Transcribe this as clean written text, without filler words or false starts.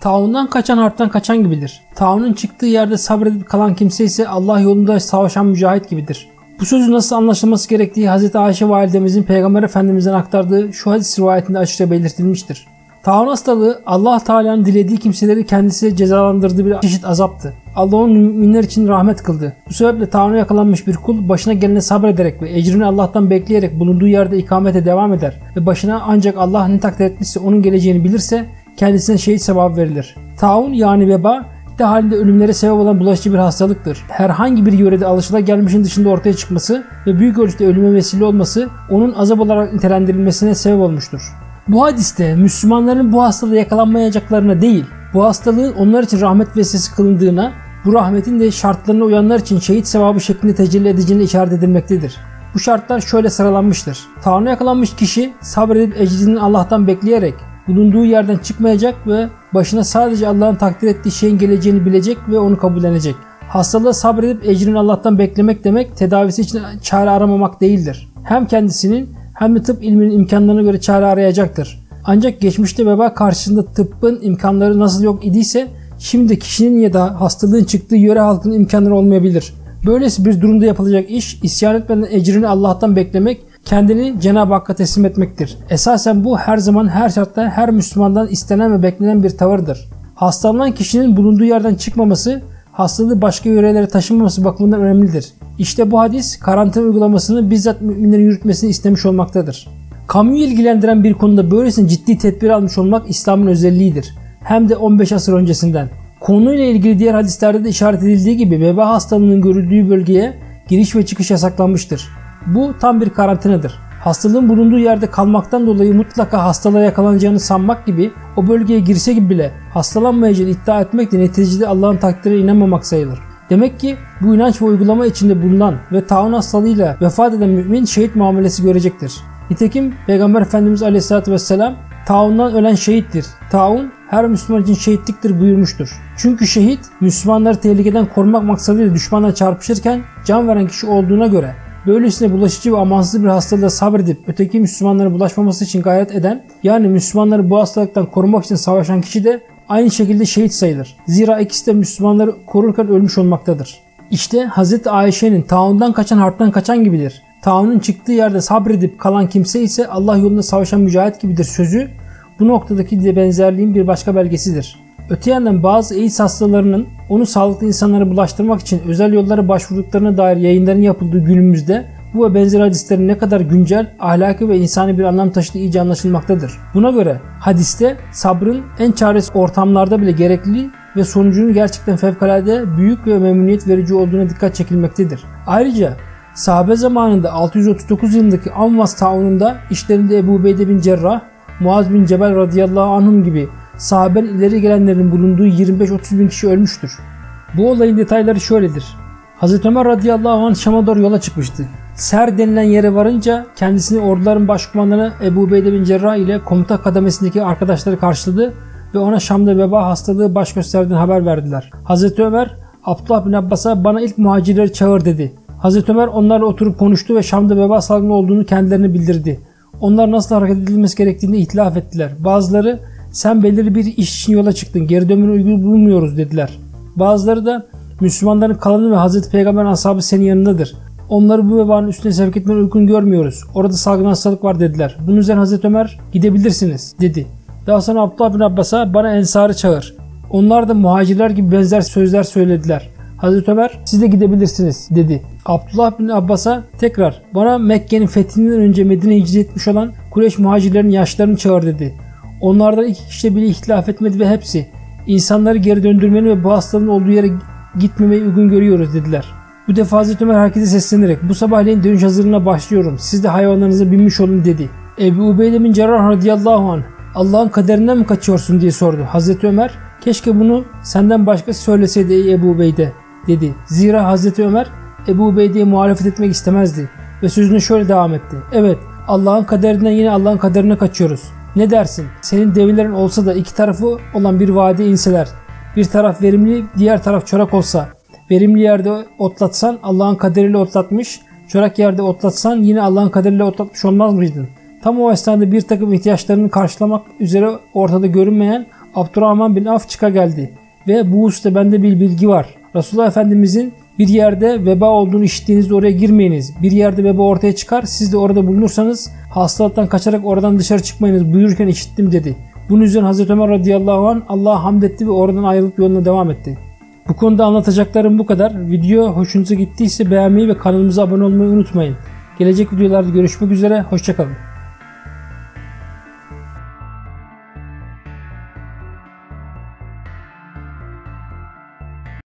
Taundan kaçan harpten kaçan gibidir. Taunun çıktığı yerde sabredip kalan kimse ise Allah yolunda savaşan mücahit gibidir. Bu sözü nasıl anlaşılması gerektiği Hz. Ayşe validemizin Peygamber Efendimiz'den aktardığı şu hadis rivayetinde açıkça belirtilmiştir. Taun hastalığı Allah Teala'nın dilediği kimseleri kendisiyle cezalandırdığı bir çeşit azaptı. Allah onu müminler için rahmet kıldı. Bu sebeple tauna yakalanmış bir kul başına gelene sabrederek ve ecrini Allah'tan bekleyerek bulunduğu yerde ikamete devam eder ve başına ancak Allah ne takdir etmişse onun geleceğini bilirse kendisine şehit sevabı verilir. Taun yani veba de halinde ölümlere sebep olan bulaşıcı bir hastalıktır. Herhangi bir yörede alışılagelmişin dışında ortaya çıkması ve büyük ölçüde ölüme vesile olması onun azap olarak nitelendirilmesine sebep olmuştur. Bu hadiste Müslümanların bu hastalığa yakalanmayacaklarına değil, bu hastalığın onlar için rahmet vesilesi kılındığına, bu rahmetin de şartlarına uyanlar için şehit sevabı şeklinde tecelli edeceğine işaret edilmektedir. Bu şartlar şöyle sıralanmıştır. Tauna yakalanmış kişi sabredip ecrini Allah'tan bekleyerek bulunduğu yerden çıkmayacak ve başına sadece Allah'ın takdir ettiği şeyin geleceğini bilecek ve onu kabullenecek. Hastalığa sabredip ecrini Allah'tan beklemek demek tedavisi için çare aramamak değildir. Hem kendisinin hem de tıp ilminin imkanlarına göre çare arayacaktır. Ancak geçmişte veba karşısında tıbbın imkanları nasıl yok idiyse şimdi kişinin ya da hastalığın çıktığı yöre halkının imkanları olmayabilir. Böylesi bir durumda yapılacak iş isyan etmeden ecrini Allah'tan beklemek, kendini Cenab-ı Hakk'a teslim etmektir. Esasen bu her zaman her şartta her Müslümandan istenen ve beklenen bir tavırdır. Hastalanan kişinin bulunduğu yerden çıkmaması, hastalığı başka yörelere taşınmaması bakımından önemlidir. İşte bu hadis karantina uygulamasını bizzat müminlerin yürütmesini istemiş olmaktadır. Kamuyu ilgilendiren bir konuda böylesine ciddi tedbir almış olmak İslam'ın özelliğidir. Hem de 15 asır öncesinden. Konuyla ilgili diğer hadislerde de işaret edildiği gibi veba hastalığının görüldüğü bölgeye giriş ve çıkış yasaklanmıştır. Bu tam bir karantinadır. Hastalığın bulunduğu yerde kalmaktan dolayı mutlaka hastalığa yakalanacağını sanmak gibi o bölgeye girse gibi bile hastalanmayacağını iddia etmek de neticede Allah'ın takdirine inanmamak sayılır. Demek ki bu inanç ve uygulama içinde bulunan ve taun hastalığıyla vefat eden mümin şehit muamelesi görecektir. Nitekim Peygamber Efendimiz Aleyhisselatü Vesselam taundan ölen şehittir. Taun her Müslüman için şehitliktir buyurmuştur. Çünkü şehit Müslümanları tehlikeden korumak maksadıyla düşmanla çarpışırken can veren kişi olduğuna göre böylesine bulaşıcı ve amansız bir hastalığa sabredip öteki Müslümanlara bulaşmaması için gayret eden, yani Müslümanları bu hastalıktan korumak için savaşan kişi de aynı şekilde şehit sayılır. Zira ikisi de Müslümanları korurken ölmüş olmaktadır. İşte Hz. Ayşe'nin taundan kaçan harpten kaçan gibidir. Taunun çıktığı yerde sabredip kalan kimse ise Allah yolunda savaşan mücahit gibidir sözü bu noktadaki de benzerliğin bir başka belgesidir. Öte yandan bazı AIDS hastalarının onu sağlıklı insanlara bulaştırmak için özel yollara başvurduklarına dair yayınların yapıldığı günümüzde bu ve benzer hadislerin ne kadar güncel, ahlaki ve insani bir anlam taşıdığı iyice anlaşılmaktadır. Buna göre hadiste sabrın en çaresiz ortamlarda bile gerekli ve sonucunun gerçekten fevkalade büyük ve memnuniyet verici olduğuna dikkat çekilmektedir. Ayrıca sahabe zamanında 639 yılındaki Amvas taununda işlerinde Ebu Ubeyde bin Cerrah, Muaz bin Cebel radıyallahu anhum gibi sahabenin ileri gelenlerin bulunduğu 25-30 bin kişi ölmüştür. Bu olayın detayları şöyledir. Hz. Ömer radıyallahu anh Şam'a doğru yola çıkmıştı. Ser denilen yere varınca kendisini orduların başkumandanı Ebu Ubeyde bin Cerrah ile komuta kademesindeki arkadaşları karşıladı ve ona Şam'da veba hastalığı baş gösterdiğini haber verdiler. Hz. Ömer, Abdullah bin Abbas'a bana ilk muhacirleri çağır dedi. Hz. Ömer onlarla oturup konuştu ve Şam'da veba salgını olduğunu kendilerine bildirdi. Onlar nasıl hareket edilmesi gerektiğini itilaf ettiler. Bazıları sen belirli bir iş için yola çıktın, geri dönmeni uygun bulmuyoruz dediler. Bazıları da Müslümanların kalanı ve Hazreti Peygamber'in ashabı senin yanındadır. Onları bu vebanın üstüne sevk etmeni uygun görmüyoruz. Orada salgın hastalık var dediler. Bunun üzerine Hazreti Ömer gidebilirsiniz dedi. Daha sonra Abdullah bin Abbas'a bana ensarı çağır. Onlar da muhacirler gibi benzer sözler söylediler. Hazreti Ömer siz de gidebilirsiniz dedi. Abdullah bin Abbas'a tekrar bana Mekke'nin fethinden önce Medine'ye hicret etmiş olan Kureyş muhacirlerin yaşlarını çağır dedi. Onlardan iki kişi bile ihtilaf etmedi ve hepsi insanları geri döndürmeni ve bu hastalığın olduğu yere gitmemeyi uygun görüyoruz dediler. Bu defa Hazreti Ömer herkese seslenerek bu sabahleyin dönüş hazırlığına başlıyorum. Siz de hayvanlarınıza binmiş olun dedi. Ebu Ubeyde bin Cerrah radıyallahu anh Allah'ın kaderinden mi kaçıyorsun diye sordu. Hazreti Ömer keşke bunu senden başkası söyleseydi ey Ebu Ubeyde dedi. Zira Hazreti Ömer Ebu Ubeyde'ye muhalefet etmek istemezdi ve sözüne şöyle devam etti. Evet, Allah'ın kaderinden yine Allah'ın kaderine kaçıyoruz. Ne dersin? Senin develerin olsa da iki tarafı olan bir vadiye inseler, bir taraf verimli, diğer taraf çorak olsa, verimli yerde otlatsan Allah'ın kaderiyle otlatmış, çorak yerde otlatsan yine Allah'ın kaderiyle otlatmış olmaz mıydın? Tam o esnada bir takım ihtiyaçlarını karşılamak üzere ortada görünmeyen Abdurrahman bin Avf çıka geldi ve bu hususta bende bir bilgi var. Resulullah Efendimizin bir yerde veba olduğunu işittiğinizde oraya girmeyiniz. Bir yerde veba ortaya çıkar, siz de orada bulunursanız hastalıktan kaçarak oradan dışarı çıkmayınız buyururken işittim dedi. Bunun üzerine Hazreti Ömer radıyallahu anh Allah'a hamd etti ve oradan ayrılıp yoluna devam etti. Bu konuda anlatacaklarım bu kadar. Video hoşunuza gittiyse beğenmeyi ve kanalımıza abone olmayı unutmayın. Gelecek videolarda görüşmek üzere, hoşça kalın.